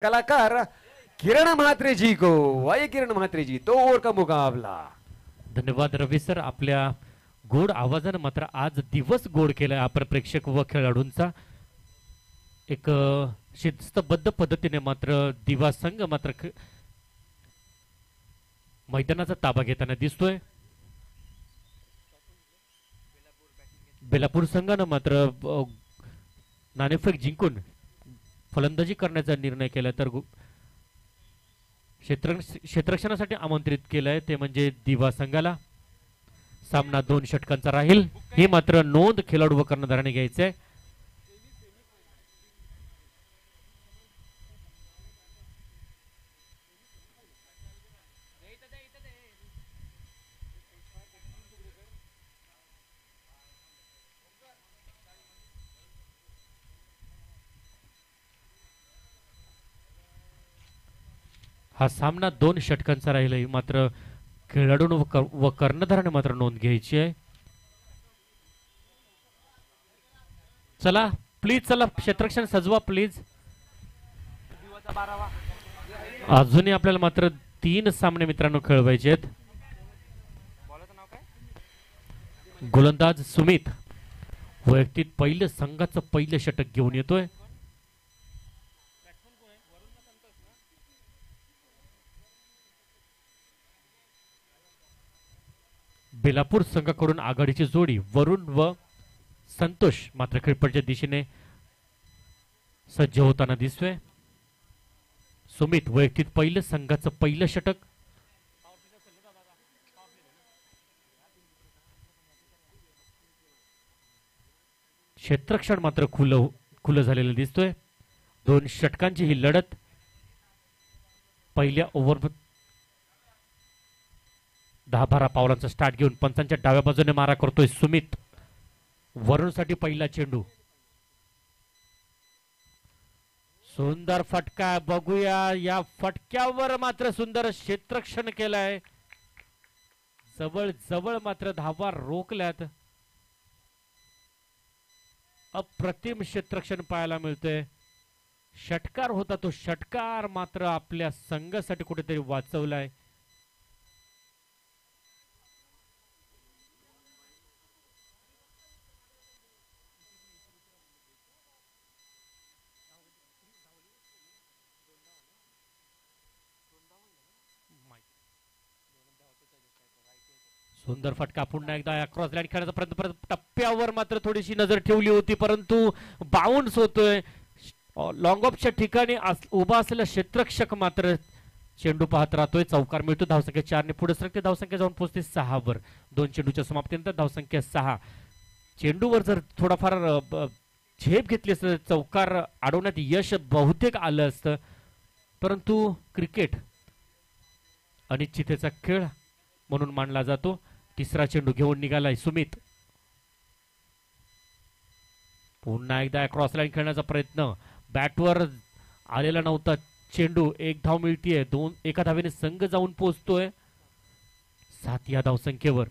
कलाकार किरण म्हात्रे जी को। वही किरण म्हात्रे जी, 2 ओवर का मुकाबला। धन्यवाद रवी सर, आपल्या गोड आवाजाने मात्र आज दिवस गोड केलाय आपण प्रेक्षक व खेळाडूंचा। एक शिस्तबद्ध पद्धतीने मात्र दिवा संघ मात्र मैदानाचा ताबा घेताना दिसतोय। बेलापूर संघानं मात्र नाणेफेक जिंकून फलंदाजी करण्याचा निर्णय केला, तर क्षेत्ररक्षणासाठी आमंत्रित केलंय ते म्हणजे दिवा संघाला। सामना 2 षटकांचा राहील, ही मात्र नोंद खेळाडू व कर्णधाराने घ्यायचंय। हा सामना 2 षटकांचा राहील, मात्र खेळाडू व कर्णधाराने मात्र नोंद घ्यायची आहे। चला प्लीज, चला क्षेत्ररक्षण सजवा प्लीज। अजूनही आपल्याला मात्र 3 सामने मित्रांनो खेळवायचे आहेत। गोलंदाज सुमित वैयक्तिक पहिलं संघाचं पहिलं षटक घेऊन येतोय। बेलापूर संघाकडून आघाडीची जोडी वरुण व संतोष मात्र खेळपडच्या दिशेने सज्ज होताना दिसतोय। सुमित वैयक्तिक पहिलं संघाचं पहिलं षटक। क्षेत्ररक्षण मात्र खुलं झालेलं दिसतोय। 2 षटकांची ही लढत। पहिल्या ओव्हर 10-12 पावलांचा स्टार्ट घेऊन पंचांच्या डाव्या बाजूने मारा करतोय सुमित। वरुणसाठी पहिला चेंडू, सुंदर फटका, बघूया या फटक्यावर मात्र सुंदर क्षेत्ररक्षण केलंय। जवळ जवळ मात्र धावा रोखल्यात। अप्रतिम क्षेत्ररक्षण पाहायला मिळतंय। षटकार होता तो षटकार मात्र आपल्या संघासाठी कुठेतरी वाचवलाय। सुंदर फटका, पुन्हा एकदा क्रॉस लाईन खेळण्याचा प्रयत्न, टप्प्यावर मात्र थोडीशी नजर ठेवली होती परंतु बाउन्स होतोय। लॉंग ऑफच्या ठिकाणी उभा असलेला क्षेत्ररक्षक मात्र चेंडू पाहत राहतोय। चौकार मिळतो, धावसंख्या 4 ने पुढे सरकते, धावसंख्या जाऊन पोहोचते 6 वर। 2 चेंडूच्या समाप्तीनंतर धावसंख्या 6। चेंडूवर जर थोडाफार झेप घेतली असतं चौकार अडवण्यात यश बहुतेक आलं असतं, परंतु क्रिकेट अनिश्चिततेचा खेळ म्हणून मानला जातो। तिसरा चेंडू घेऊन निघालाय सुमित। पुन्हा एकदा क्रॉस लाईन खेळण्याचा प्रयत्न, बॅटवर आलेला नव्हता चेंडू। 1 धाव मिळतीये, 1 धावेने संघ जाऊन पोहोचतोय 7 या धावसंख्येवर।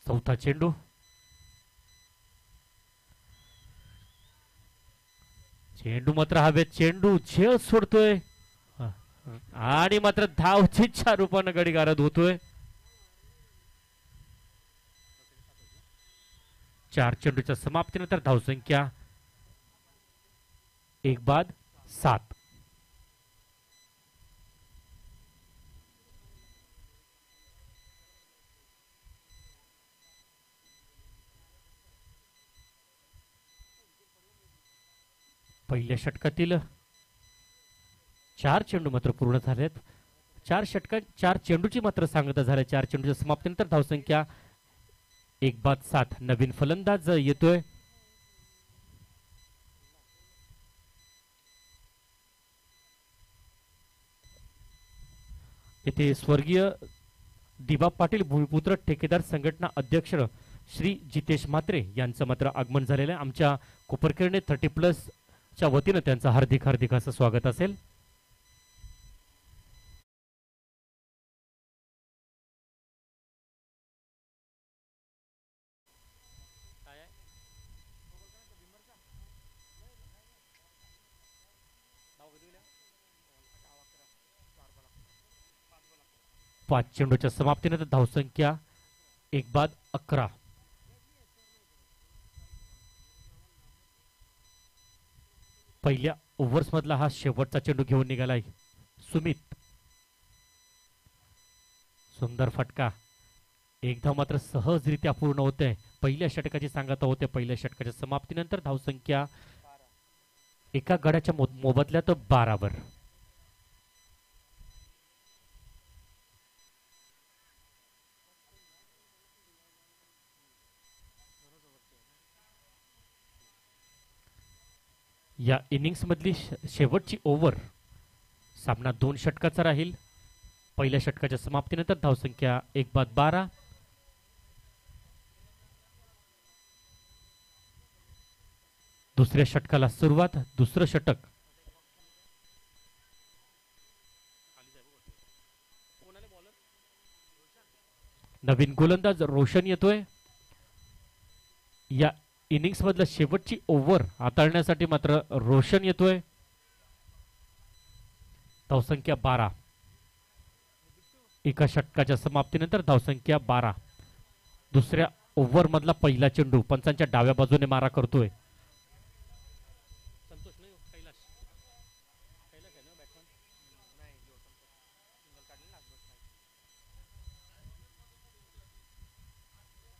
चौथा चेंडू, चेंडू मात्र हवेत, चेंडू झेल सोडतोय आणि मात्र धावचीच्या रूपानं गडीगारद होतोय। 4 चेंडूच्या समाप्तीनंतर धावसंख्या 1 बाद 7। पहिल्या षटकातील 4 चेंडू मात्र पूर्ण झालेत. 4 षटकात 4 चेंडूची मात्र सांगता झाल्या. 4 चेंडूच्या समाप्तीनंतर धावसंख्या 1/7. नवीन फलंदाज येतोय. येथे स्वर्गीय दिबा पाटील भूमिपुत्र ठेकेदार संघटना अध्यक्ष श्री जितेश म्हात्रे यांचं मात्र आगमन झालेलं आहे. आमच्या कोपरखेरणे 30+ च्या वतीनं त्यांचं हार्दिक हार्दिक असं स्वागत असेल. पाच चेंडूच्या समाप्तीनंतर धावसंख्या 1/11. पहिल्या ओव्हर्स मधला हा शेवटचा चेंडू घेऊन निघालाय सुमित. सुंदर फटका. एक धाव मात्र सहजरित्या पूर्ण होते. पहिल्या षटकाची सांगता होते. पहिल्या षटकाच्या समाप्तीनंतर धावसंख्या एका गड्याच्या मोबदल्यात 12 वर. या इनिंग्स मधली शेवटची ओव्हर. सामना 2 षटकाचा राहील. पहिल्या षटकाच्या समाप्तीनंतर धावसंख्या 1/12. दुसऱ्या षटकाला सुरुवात. दुसरं षटक. नवीन गोलंदाज रोशन येतोय. या इनिंग्स मधलं शेवटची ओव्हर हाताळण्यासाठी मात्र रोशन येतोय. धावसंख्या 12. एका षटकाच्या समाप्तीनंतर धावसंख्या 12. दुसऱ्या ओव्हर मधला पहिला चेंडू पंचांच्या डाव्या बाजूने मारा करतोय.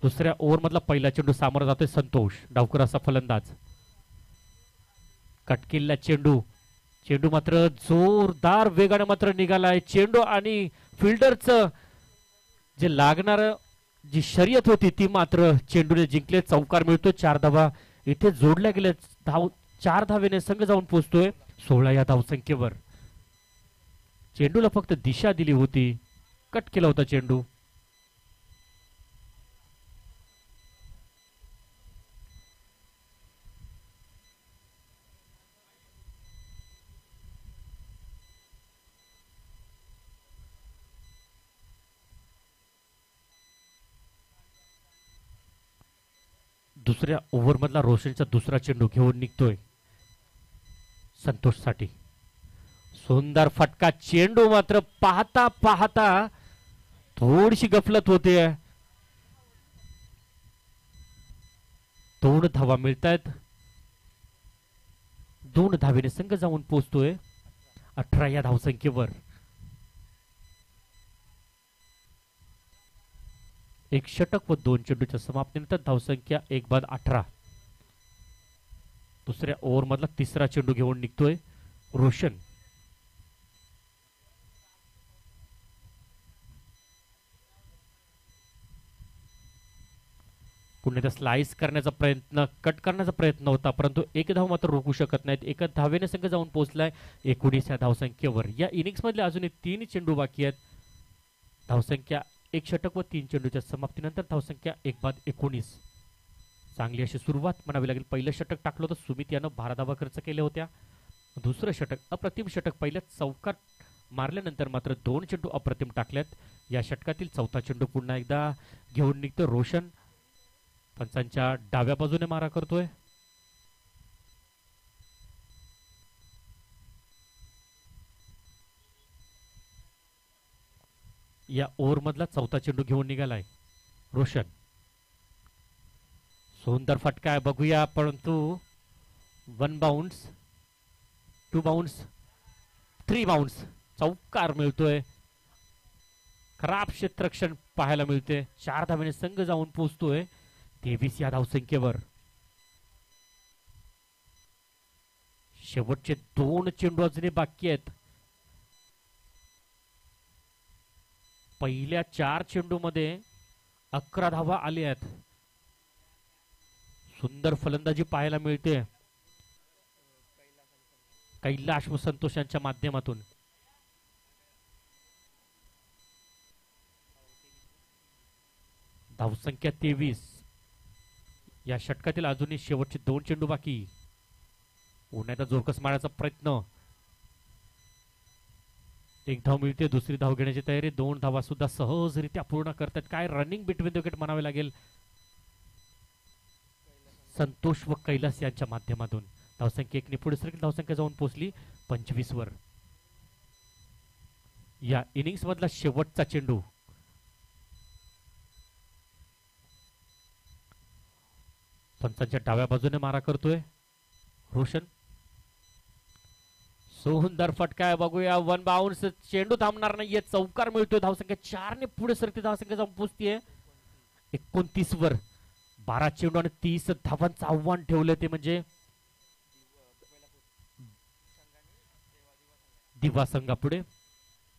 दुसऱ्या ओव्हर मधला पहिला चेंडू सामोरा जातोय संतोष. डावकर असा फलंदाज. कटकिल्ला चेंडू. चेंडू मात्र जोरदार वेगाने मात्र निघालाय. चेंडू आणि फिल्डरचं जे लागणार जी शर्यत होती ती मात्र चेंडूने जिंकले. चौकार मिळतो. 4 धावा इथे जोडल्या गेल्या. 4 धावेने संघ जाऊन पोहोचतोय 16 या धावसंख्येवर. चेंडूला फक्त दिशा दिली होती. कट केला होता चेंडू. दुसऱ्या ओव्हर मधला रोशनचा दुसरा चेंडू घेऊन निघतोय संतोष साठी. सुंदर फटका. चेंडू मात्र पाहता पाहता थोडीशी गफलत होते. 2 धावा मिळतायत. 2 धावेने संघ जाऊन पोहोचतोय 18 या धावसंख्येवर. एक षटक व 2 चेंडूच्या समाप्तीनंतर धावसंख्या 1/18. दुसऱ्या ओव्हर मधला तिसरा चेंडू घेऊन निघतोय रोशन. पुन्हा एकदा स्लाइस करण्याचा प्रयत्न, कट करण्याचा प्रयत्न होता, परंतु एक धाव मात्र रोखू शकत नाहीत. एका धावेने संघ जाऊन पोहोचलाय 19 या धावसंख्येवर. या इनिंग्स मधले अजूनही 3 चेंडू बाकी आहेत. धावसंख्या 1 षटक व 3 चेंडूच्या समाप्तीनंतर धावसंख्या 1/19. चांगली अशी सुरुवात म्हणावी लागेल. पहिलं षटक टाकलं होतं सुमित यानं 12 धावा खर्च केल्या होत्या. दुसरं षटक अप्रतिम षटक. पहिल्या चौकार मारल्यानंतर मात्र 2 चेंडू अप्रतिम टाकल्यात. या षटकातील चौथा चेंडू पुन्हा एकदा घेऊन निघतो रोशन. पंचांच्या डाव्या बाजूने मारा करतोय. या ओव्हर मधला चौथा चेंडू घेऊन निघालाय रोशन. सुंदर फटका आहे बघूया, परंतु 1 बाउन्स, 2 बाउन्स, 3 बाउन्स. चौकार मिळतोय. खराब क्षेत्ररक्षण पाहायला मिळते. 4 धावेने संघ जाऊन पोहोचतोय 23 या धावसंख्येवर. शेवटचे 2 चेंडू अजूनही बाकी आहेत. पहिल्या 4 चेंडू मध्ये 11 धावा आल्या आहेत. सुंदर फलंदाजी पाहायला मिळते कैलाश व संतोष यांच्या माध्यमातून. धावसंख्या 23. या षटकातील अजूनही शेवटचे 2 चेंडू बाकी. उन्हाचा जोरकस मारण्याचा प्रयत्न. 1 धाव मिळते. दुसरी धाव घेण्याची तयारी. 2 धावा सुद्धा सहजरित्या पूर्ण करतात. काय रनिंग बिटवीन द विकेट म्हणावे लागेल संतोष व कैलास यांच्या माध्यमातून. धावसंख्या 1 ने पुढे सरकली. धावसंख्या जाऊन पोहोचली 25 वर. या इनिंग्स मधला शेवटचा चेंडू. पंचांच्या डाव्या बाजूने मारा करतोय रोशन. सुंदर फटका आहे. बघूया 1 बाउन्स. चेंडू थांबणार नाहीये. चौकार मिळतोय. धावसंख्या 4 ने पुढे सरकते. धावसंख्या जाऊन पोहोचतीये 29 वर. 12 चेंडू आणि 30 धावांचं आव्हान ठेवलं ते म्हणजे दिवा संघापुढे.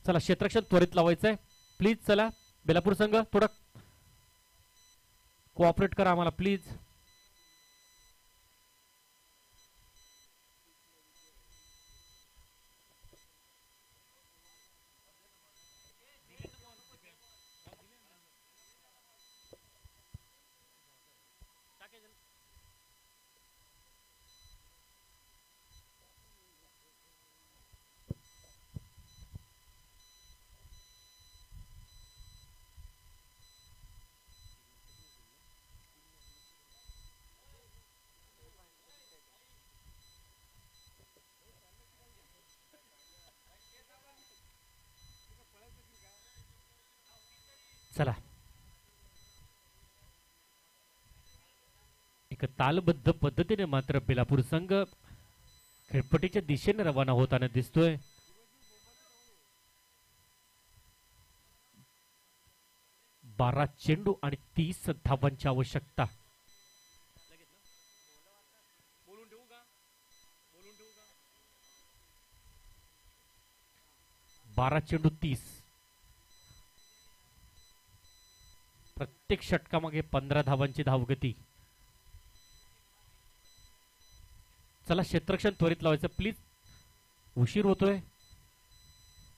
चला क्षेत्ररक्षण त्वरित लावायचंय प्लीज. चला बेलापूर संघ थोडं कोऑपरेट करा आम्हाला प्लीज. चला एक तालबद्ध पद्धतीने मात्र बेलापूर संघ खेळपट्टीच्या दिशेने रवाना होताना दिसतोय. बारा चेंडू आणि 30 धावांची आवश्यकता. 12 चेंडू 30. प्रत्येक षटकामागे 15 धावांची धावगती. चला क्षेत्ररक्षण त्वरित लावायचं प्लीज. उशीर होतोय.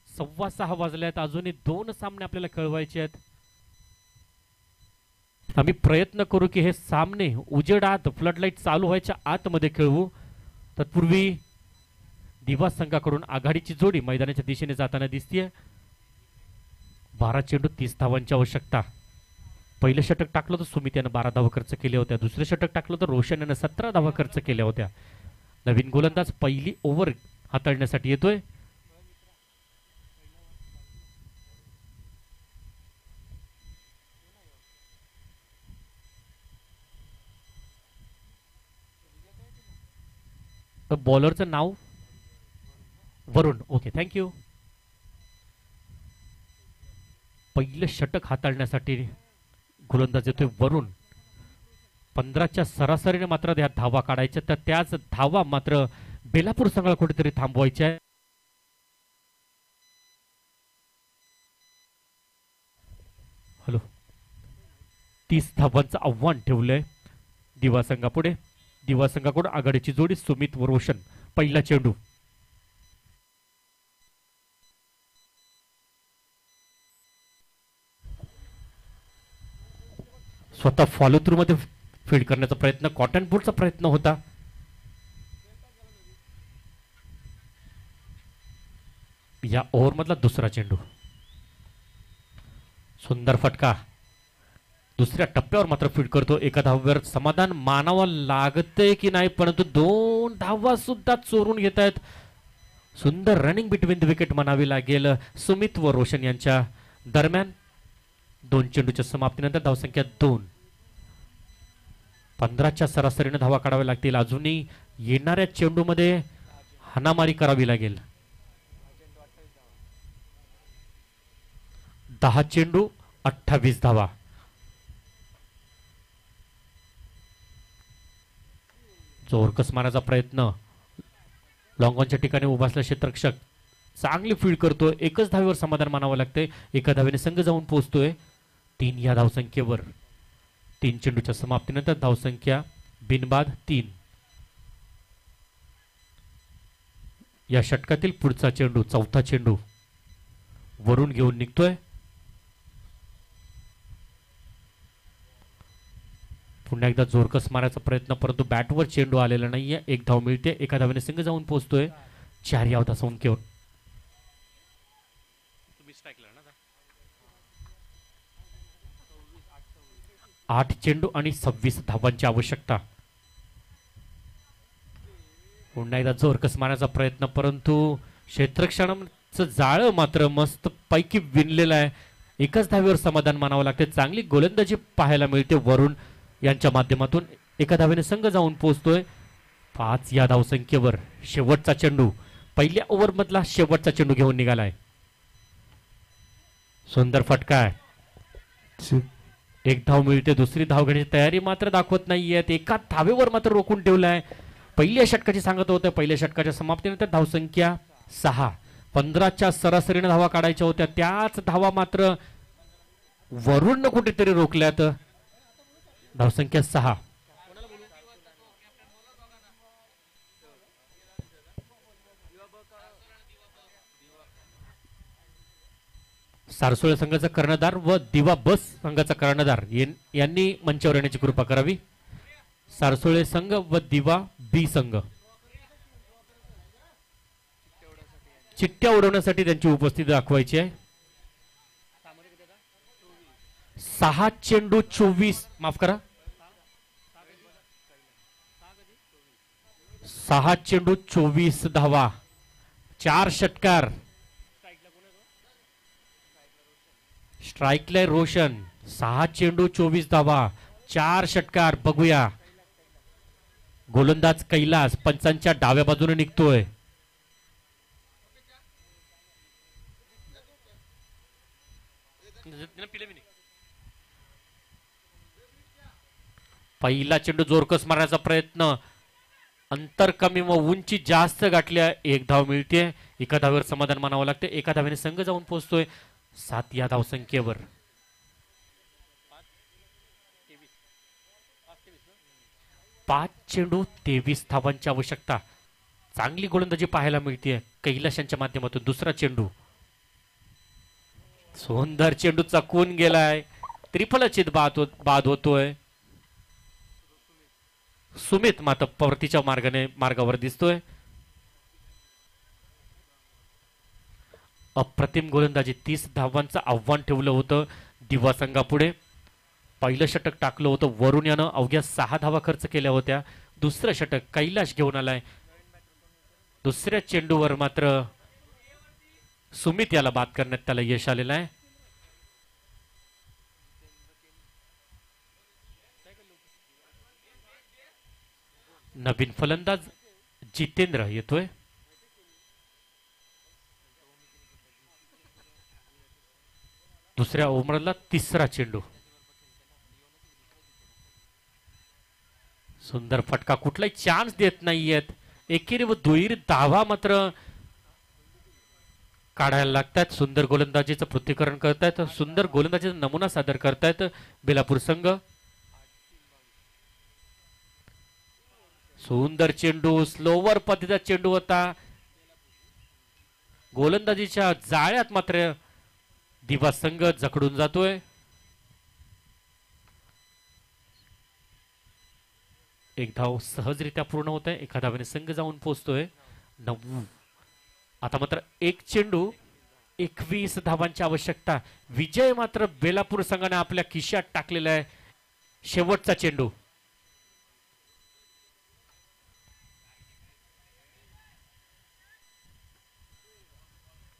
6:15 वाजल्यात. अजूनही 2 सामने आपल्याला खेळवायचे आहेत. आम्ही प्रयत्न करू की हे सामने उजेडात फ्लडलाईट चालू व्हायच्या आतमध्ये खेळवू. तत्पूर्वी दिवा संघाकडून आघाडीची जोडी मैदानाच्या दिशेने जाताना दिसतीये. 12 चेंडू 30 धावांची आवश्यकता. पहिलं षटक टाकलं तर सुमित यानं 12 धावा खर्च केल्या होत्या. दुसरं षटक टाकलं तर रोशन यानं 17 धावा खर्च केल्या होत्या. नवीन गोलंदाज पहिली ओव्हर हाताळण्यासाठी येतोय. बॉलरचं नाव वरुण. Okay thank you. पहिलं षटक हाताळण्यासाठी गोलंदाज येतोय वरुण. 15च्या सरासरीने मात्र त्या धावा काढायच्या. तर त्याच धावा मात्र बेलापूर संघाला कुठेतरी थांबवायच्या. हॅलो 30 धावांचं आव्हान ठेवलंय दिवा संघापुढे. दिवा संघाकडून आघाडीची जोडी सुमित व रोशन. पहिला चेंडू. स्वतः फॉलो थ्रू मध्ये फील्ड करण्याचा प्रयत्न. कॉटन बोर्डचा प्रयत्न होता. या ओव्हर मधला दुसरा चेंडू. सुंदर फटका. दुसऱ्या टप्प्यावर मात्र फील्ड करतो. एका धाव्यावर समाधान मानावं लागतंय की नाही, परंतु 2 धावा सुद्धा चोरून घेत आहेत. सुंदर रनिंग बिटवीन द विकेट म्हणावी लागेल सुमित व रोशन यांच्या दरम्यान. 2 चेंडूच्या समाप्तीनंतर धावसंख्या 2. 15च्या सरासरीने धावा काढाव्या लागतील. अजूनही येणाऱ्या चेंडूमध्ये हाणामारी करावी लागेल. 10 चेंडू 28 धावा. जोरकस मारण्याचा प्रयत्न. लॉंग ऑनच्या ठिकाणी उभा असलेला क्षेत्ररक्षक चांगली फील्ड करतोय. एकच धावेवर समाधान मानावं लागतंय. एका धावेने संघ जाऊन पोहोचतोय 3 या धावसंख्येवर. 3 चेंडूच्या समाप्तीनंतर धावसंख्या बिनबाद 3. या षटकातील पुढचा चेंडू, चौथा चेंडू वरून घेऊन निघतोय. पुन्हा एकदा जोरकस मारायचा प्रयत्न, परंतु बॅटवर चेंडू आलेला नाहीये. 1 धाव मिळते. एका धावेने संघ जाऊन पोहोचतोय 4 या धावसंख्येवर. 8 चेंडू आणि 26 धावांची आवश्यकता. पुन्हा एकदा जोरकस मारण्याचा प्रयत्न, परंतु क्षेत्ररक्षणाचं जाळं मात्र मस्त पैकी विणलेलं आहे. एकाच धावेवर समाधान मानावं लागते. चांगली गोलंदाजी पाहायला मिळते वरुण यांच्या माध्यमातून. एका धावेने संघ जाऊन पोहोचतोय 5 या धावसंख्येवर. शेवटचा चेंडू, पहिल्या ओव्हर मधला शेवटचा चेंडू घेऊन निघालाय. सुंदर फटका आहे. 1 धाव मिळते. दुसरी धाव घेण्याची तयारी मात्र दाखवत नाहीये. एका धावेवर मात्र रोखून ठेवलाय. पहिल्या षटकाची सांगत होतं. पहिल्या षटकाच्या समाप्तीनंतर धावसंख्या 6. 15च्या सरासरीने धावा काढायच्या होत्या. त्याच धावा मात्र वरून कुठेतरी रोखल्यात. धावसंख्या 6. सारसोळे संघाचा कर्णधार व दिवा बस संघाचा कर्णधार यांनी मंचावर येण्याची कृपा करावी. सारसोळे संघ व दिवा बी संघ चिठ्ठ्या उडवण्यासाठी त्यांची उपस्थिती दाखवायची आहे. 6 चेंडू 24, माफ करा, 6 चेंडू 24 धावा, 4 षटकार. स्ट्राईकला रोशन. 6 चेंडू 24 धावा, 4 षटकार. बघूया गोलंदाज कैलास पंचांच्या डाव्या बाजूने निघतोय. पहिला चेंडू जोरकस मारण्याचा प्रयत्न, अंतर कमी व उंची जास्त गाठल्या. 1 धाव मिळते. एका धावेवर समाधान मानावं लागते. एका धावेने संघ जाऊन पोहोचतोय 7 या धावसंख्येवर. 5 चेंडू 23 धावांची आवश्यकता. चांगली गोलंदाजी पाहायला मिळते कैलास यांच्या माध्यमातून. दुसरा चेंडू, सुंदर चेंडू चकवून गेलाय. त्रिफलचित बाद होतोय. सुमित मात्र परतीच्या मार्गावर दिसतोय. अप्रतिम गोलंदाजी. 30 धावांचं आव्हान ठेवलं होतं दिवा संघापुढे. पहिलं षटक टाकलं होतं वरुण यानं. अवघ्या 6 धावा खर्च केल्या होत्या. दुसरं षटक कैलास घेऊन आलाय. दुसऱ्या चेंडूवर मात्र सुमित याला बाद करण्यात त्याला यश आलेलं आहे. नवीन फलंदाज जितेंद्र येतोय. दुसऱ्या ओव्हरला तिसरा चेंडू. सुंदर फटका. कुठलाही चान्स देत नाहीयेत. एकेरी व दुहेरी धावा मात्र काढायला लागतात. सुंदर गोलंदाजीचं पृथ्वीकरण करतायत. सुंदर गोलंदाजीचा नमुना सादर करतायत बेलापूर संघ. सुंदर चेंडू. स्लोवर पद्धतीचा चेंडू होता. गोलंदाजीच्या जाळ्यात मात्र दिवा संघ जखडून जातोय. 1 धाव सहजरित्या पूर्ण होत आहे. एका धावेने संघ जाऊन पोहोचतोय 9. आता मात्र 1 चेंडू 21 धावांची आवश्यकता. विजय मात्र बेलापूर संघाने आपल्या खिशात टाकलेला आहे. शेवटचा चेंडू.